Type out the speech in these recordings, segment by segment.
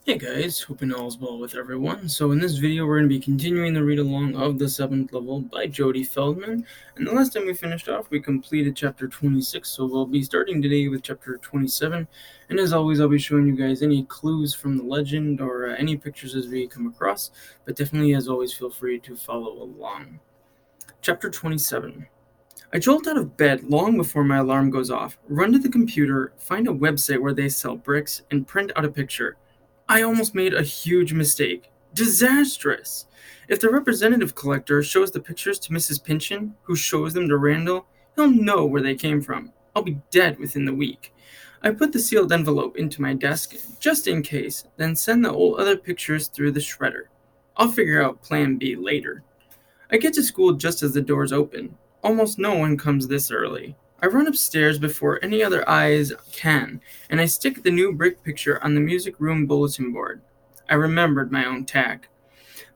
Hey guys, hoping all's well with everyone. So in this video we're going to be continuing the read along of The Seventh Level by Jody Feldman. And the last time we finished off we completed chapter 26, so we'll be starting today with chapter 27. And as always I'll be showing you guys any clues from the legend or any pictures as we come across, but definitely as always feel free to follow along. Chapter 27. I jolt out of bed long before my alarm goes off, run to the computer, find a website where they sell bricks, and print out a picture. I almost made a huge mistake. Disastrous! If the representative collector shows the pictures to Mrs. Pinchon, who shows them to Randall, he'll know where they came from. I'll be dead within the week. I put the sealed envelope into my desk, just in case, then send the old other pictures through the shredder. I'll figure out plan B later. I get to school just as the doors open. Almost no one comes this early. I run upstairs before any other eyes can, and I stick the new brick picture on the music room bulletin board. I remembered my own tack.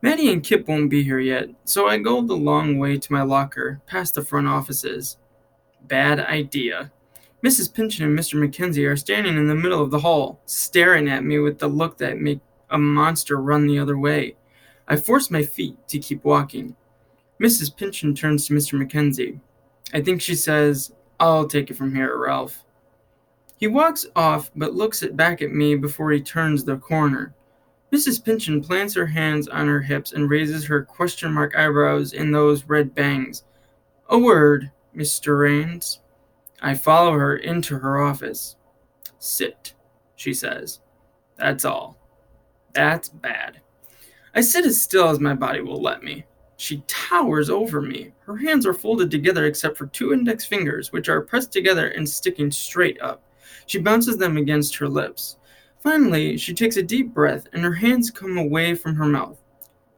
Matti and Kip won't be here yet, so I go the long way to my locker, past the front offices. Bad idea. Mrs. Pinchon and Mr. Mackenzie are standing in the middle of the hall, staring at me with the look that make a monster run the other way. I force my feet to keep walking. Mrs. Pinchon turns to Mr. Mackenzie. I think she says, "I'll take it from here, Ralph." He walks off but looks back at me before he turns the corner. Mrs. Pinchon plants her hands on her hips and raises her question mark eyebrows in those red bangs. "A word, Mr. Raines." I follow her into her office. "Sit," she says. "That's all." That's bad. I sit as still as my body will let me. She towers over me. Her hands are folded together except for two index fingers, which are pressed together and sticking straight up. She bounces them against her lips. Finally, she takes a deep breath and her hands come away from her mouth.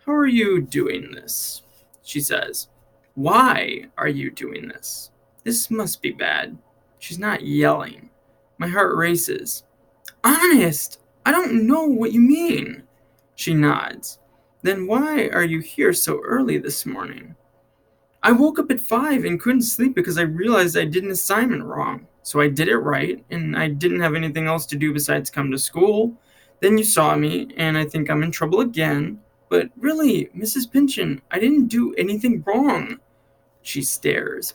"How are you doing this?" she says. "Why are you doing this? This must be bad." She's not yelling. My heart races. "Honest, I don't know what you mean." She nods. "Then why are you here so early this morning?" "I woke up at 5 and couldn't sleep because I realized I did an assignment wrong. So I did it right, and I didn't have anything else to do besides come to school. Then you saw me, and I think I'm in trouble again. But really, Mrs. Pinchon, I didn't do anything wrong." She stares.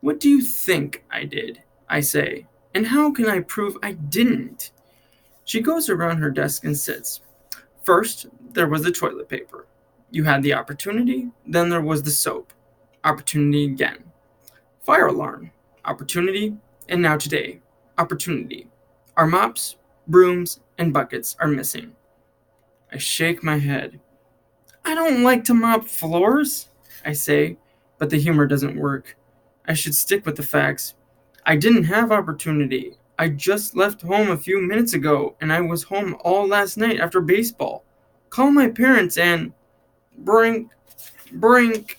"What do you think I did?" I say. "And how can I prove I didn't?" She goes around her desk and sits. "First, there was the toilet paper. You had the opportunity, then there was the soap. Opportunity again. Fire alarm. Opportunity, and now today. Opportunity. Our mops, brooms, and buckets are missing." I shake my head. "I don't like to mop floors," I say, but the humor doesn't work. I should stick with the facts. I didn't have opportunity. I just left home a few minutes ago, and I was home all last night after baseball. Call my parents and... Brink, brink.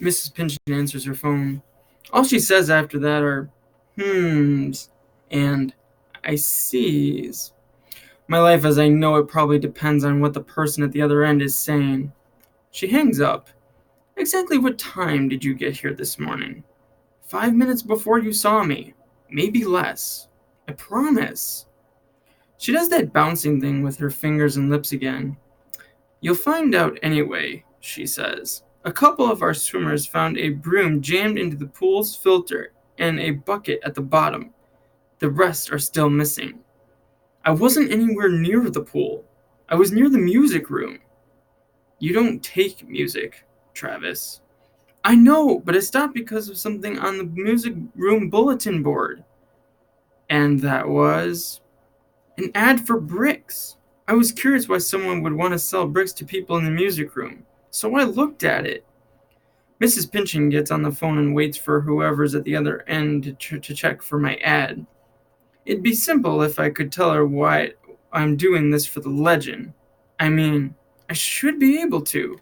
Mrs. Pinchon answers her phone. All she says after that are "hmms" and "I sees." My life as I know it probably depends on what the person at the other end is saying. She hangs up. "Exactly what time did you get here this morning?" "5 minutes before you saw me. Maybe less. I promise." She does that bouncing thing with her fingers and lips again. "You'll find out anyway," she says. "A couple of our swimmers found a broom jammed into the pool's filter and a bucket at the bottom. The rest are still missing." I wasn't anywhere near the pool. I was near the music room. "You don't take music, Travis." "I know, but I stopped because of something on the music room bulletin board." "And that was?" "An ad for bricks. I was curious why someone would want to sell bricks to people in the music room, so I looked at it." Mrs. Pinchon gets on the phone and waits for whoever's at the other end to check for my ad. It'd be simple if I could tell her why I'm doing this for the legend. I mean, I should be able to.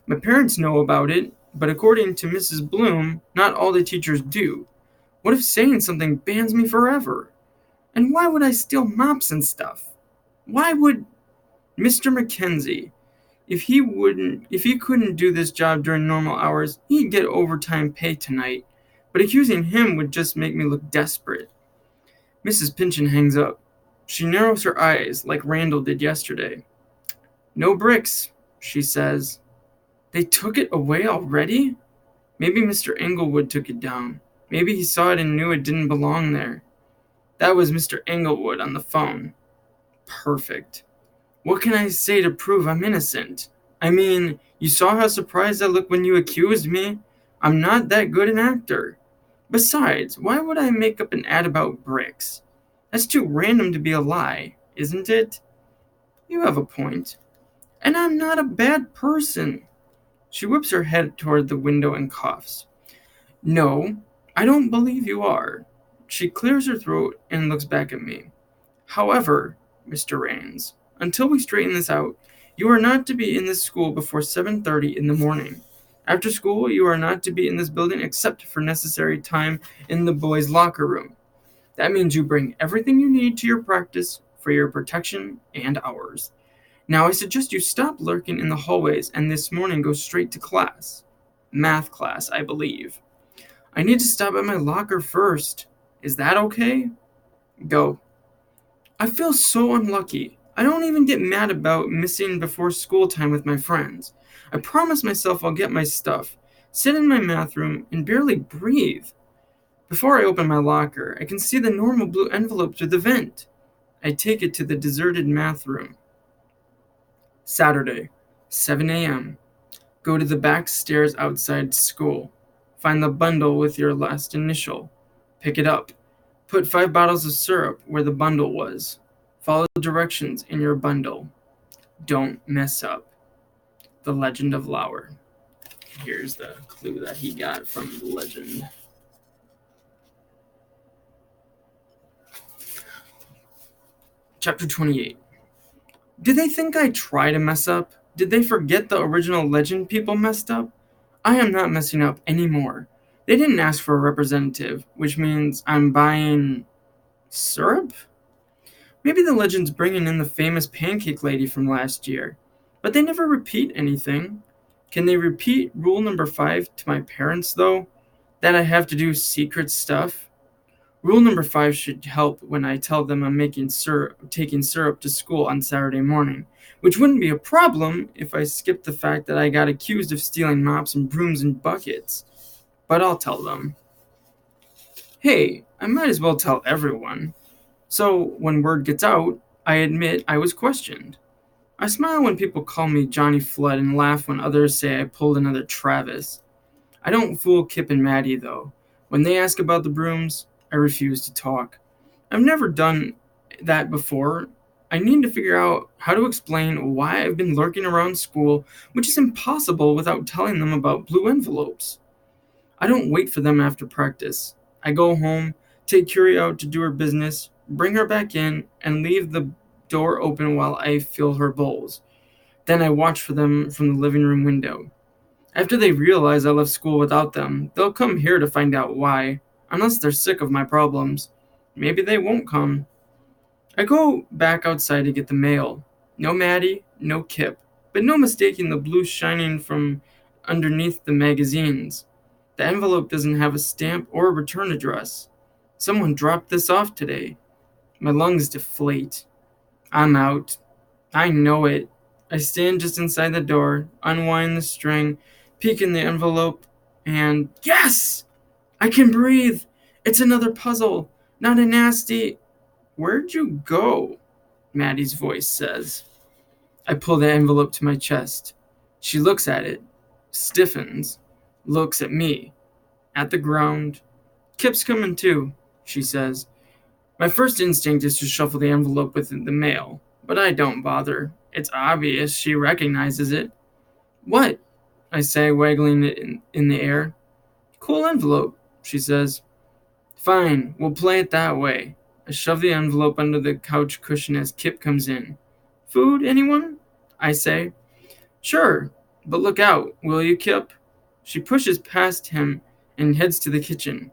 My parents know about it, but according to Mrs. Bloom, not all the teachers do. What if saying something bans me forever? And why would I steal mops and stuff? Why would Mr. Mackenzie, if he couldn't do this job during normal hours, he'd get overtime pay tonight. But accusing him would just make me look desperate. Mrs. Pinchon hangs up. She narrows her eyes like Randall did yesterday. No bricks, she says. They took it away already? Maybe Mr. Englewood took it down. Maybe he saw it and knew it didn't belong there. That was Mr. Englewood on the phone. Perfect. What can I say to prove I'm innocent? I mean, you saw how surprised I looked when you accused me? I'm not that good an actor. Besides, why would I make up an ad about bricks? That's too random to be a lie, isn't it? You have a point. And I'm not a bad person. She whips her head toward the window and coughs. No, I don't believe you are. She clears her throat and looks back at me. However, Mr. Rains, until we straighten this out, you are not to be in this school before 7:30 in the morning. After school, you are not to be in this building except for necessary time in the boys' locker room. That means you bring everything you need to your practice for your protection and ours. Now I suggest you stop lurking in the hallways and this morning go straight to class. Math class, I believe. I need to stop at my locker first. Is that okay? Go. I feel so unlucky. I don't even get mad about missing before school time with my friends. I promise myself I'll get my stuff, sit in my math room, and barely breathe. Before I open my locker, I can see the normal blue envelope through the vent. I take it to the deserted math room. Saturday, 7 a.m. Go to the back stairs outside school. Find the bundle with your last initial. Pick it up. Put 5 bottles of syrup where the bundle was. Follow the directions in your bundle. Don't mess up. The Legend of Lauer. Here's the clue that he got from the legend. Chapter 28. Did they think I try to mess up? Did they forget the original legend people messed up? I am not messing up anymore. They didn't ask for a representative, which means I'm buying syrup? Maybe the legend's bringing in the famous pancake lady from last year, but they never repeat anything. Can they repeat rule number 5 to my parents, though? That I have to do secret stuff? Rule number 5 should help when I tell them I'm taking syrup to school on Saturday morning, which wouldn't be a problem if I skipped the fact that I got accused of stealing mops and brooms and buckets. But I'll tell them. Hey, I might as well tell everyone. So, when word gets out, I admit I was questioned. I smile when people call me Johnny Flood and laugh when others say I pulled another Travis. I don't fool Kip and Maddie, though. When they ask about the brooms, I refuse to talk. I've never done that before. I need to figure out how to explain why I've been lurking around school, which is impossible without telling them about blue envelopes. I don't wait for them after practice. I go home, take Curie out to do her business, bring her back in, and leave the door open while I fill her bowls. Then I watch for them from the living room window. After they realize I left school without them, they'll come here to find out why, unless they're sick of my problems. Maybe they won't come. I go back outside to get the mail. No Maddie, no Kip, but no mistaking the blue shining from underneath the magazines. The envelope doesn't have a stamp or a return address. Someone dropped this off today. My lungs deflate. I'm out. I know it. I stand just inside the door, unwind the string, peek in the envelope, and yes! I can breathe! It's another puzzle, not a nasty... Where'd you go? Maddie's voice says. I pull the envelope to my chest. She looks at it, stiffens, looks at me, at the ground. Kip's coming too, she says. My first instinct is to shuffle the envelope with the mail, but I don't bother. It's obvious she recognizes it. What? I say, waggling it in the air. Cool envelope, she says. Fine, we'll play it that way. I shove the envelope under the couch cushion as Kip comes in. Food, anyone? I say. Sure, but look out, will you, Kip? She pushes past him and heads to the kitchen.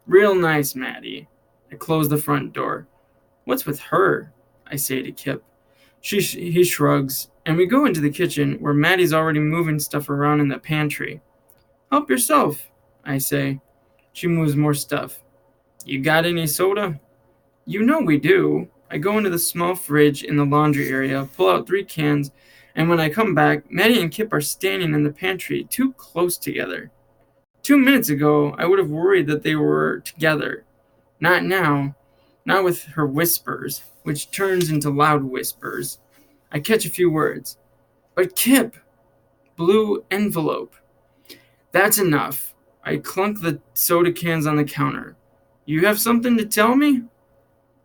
Real nice, Maddie. I close the front door. What's with her? I say to Kip. He shrugs, and we go into the kitchen where Maddie's already moving stuff around in the pantry. Help yourself, I say. She moves more stuff. You got any soda? You know we do. I go into the small fridge in the laundry area, pull out 3 cans, and when I come back, Matti and Kip are standing in the pantry, too close together. 2 minutes ago, I would have worried that they were together. Not now. Not with her whispers, which turns into loud whispers. I catch a few words. But Kip! Blue envelope. That's enough. I clunk the soda cans on the counter. You have something to tell me?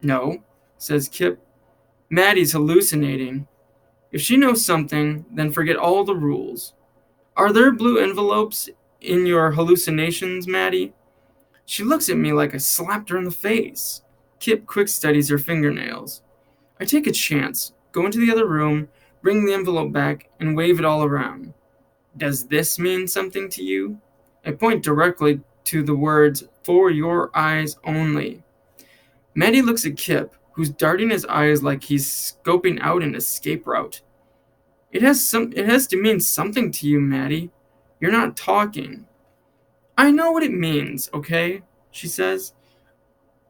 No, says Kip. Maddie's hallucinating. If she knows something, then forget all the rules. Are there blue envelopes in your hallucinations, Maddie? She looks at me like I slapped her in the face. Kip quick studies her fingernails. I take a chance, go into the other room, bring the envelope back, and wave it all around. Does this mean something to you? I point directly to the words, for your eyes only. Maddie looks at Kip, who's darting his eyes like he's scoping out an escape route. It has to mean something to you, Maddie. You're not talking. I know what it means, okay? She says.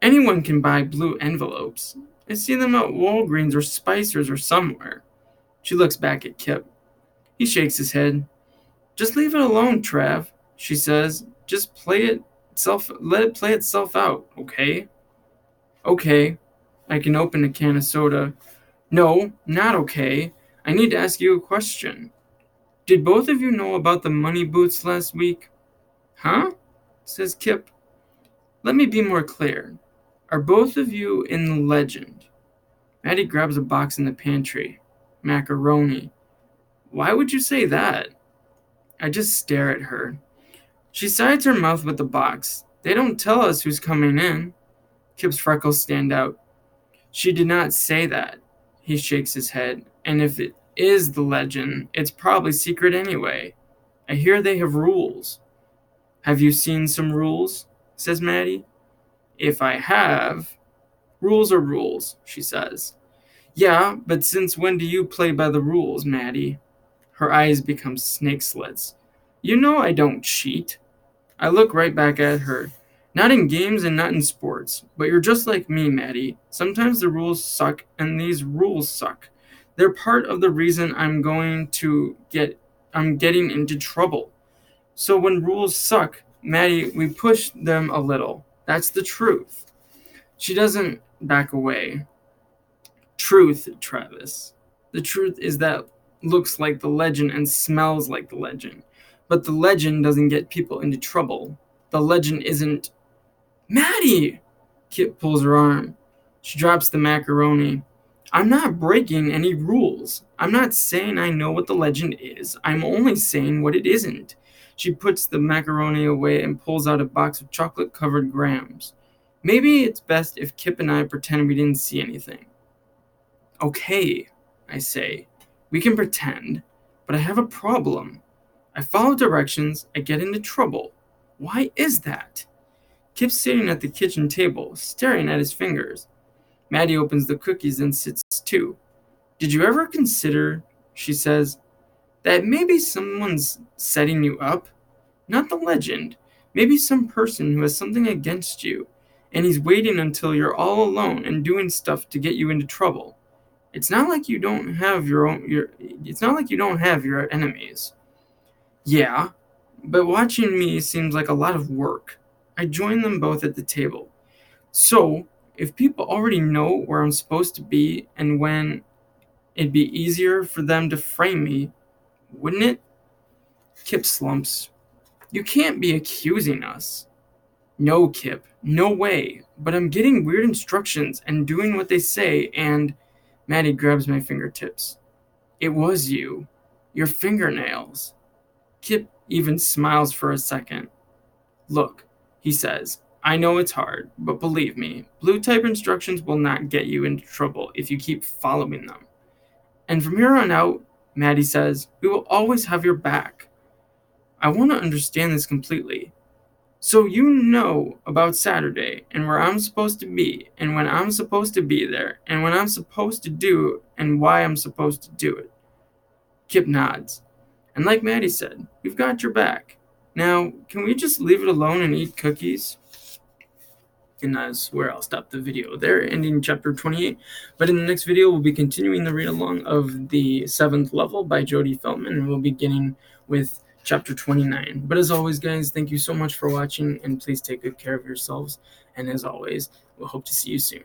Anyone can buy blue envelopes. I see them at Walgreens or Spicer's or somewhere. She looks back at Kip. He shakes his head. Just leave it alone, Trav, she says. Just let it play itself out, okay? Okay. I can open a can of soda. No, not okay. I need to ask you a question. Did both of you know about the money boots last week? Huh? Says Kip. Let me be more clear. Are both of you in the legend? Maddie grabs a box in the pantry. Macaroni. Why would you say that? I just stare at her. She sides her mouth with the box. They don't tell us who's coming in. Kip's freckles stand out. She did not say that. He shakes his head. And if it is the legend, it's probably secret anyway. I hear they have rules. Have you seen some rules? Says Maddie. If I have, rules are rules, she says. Yeah, but since when do you play by the rules, Maddie? Her eyes become snake slits. You know I don't cheat. I look right back at her. Not in games and not in sports, but you're just like me, Maddie. Sometimes the rules suck, and these rules suck. They're part of the reason I'm getting into trouble. So when rules suck, Maddie, we push them a little. That's the truth. She doesn't back away. Truth, Travis. The truth is that looks like the legend and smells like the legend. But the legend doesn't get people into trouble. The legend isn't... Maddie! Kip pulls her arm. She drops the macaroni. I'm not breaking any rules. I'm not saying I know what the legend is. I'm only saying what it isn't. She puts the macaroni away and pulls out a box of chocolate-covered grams. Maybe it's best if Kip and I pretend we didn't see anything. Okay, I say. We can pretend, but I have a problem. I follow directions, I get into trouble. Why is that? Kip's sitting at the kitchen table, staring at his fingers. Maddie opens the cookies and sits too. Did you ever consider, she says, that maybe someone's setting you up? Not the legend. Maybe some person who has something against you, and he's waiting until you're all alone and doing stuff to get you into trouble. It's not like you don't have your enemies. Yeah, but watching me seems like a lot of work. I join them both at the table. So, if people already know where I'm supposed to be and when, it'd be easier for them to frame me, wouldn't it? Kip slumps. You can't be accusing us. No, Kip, no way. But I'm getting weird instructions and doing what they say, and... Maddie grabs my fingertips. It was you. Your fingernails. Kip even smiles for a second. Look, he says, I know it's hard, but believe me, blue type instructions will not get you into trouble if you keep following them. And from here on out, Maddie says, we will always have your back. I want to understand this completely. So you know about Saturday and where I'm supposed to be and when I'm supposed to be there and when I'm supposed to do and why I'm supposed to do it. Kip nods. And like Maddie said, we've got your back. Now, can we just leave it alone and eat cookies? and that's where I'll stop the video there, ending chapter 28. But in the next video, we'll be continuing the read-along of the 7th level by Jody Feldman, and we'll be beginning with chapter 29. But as always, guys, thank you so much for watching, and please take good care of yourselves. And as always, we'll hope to see you soon.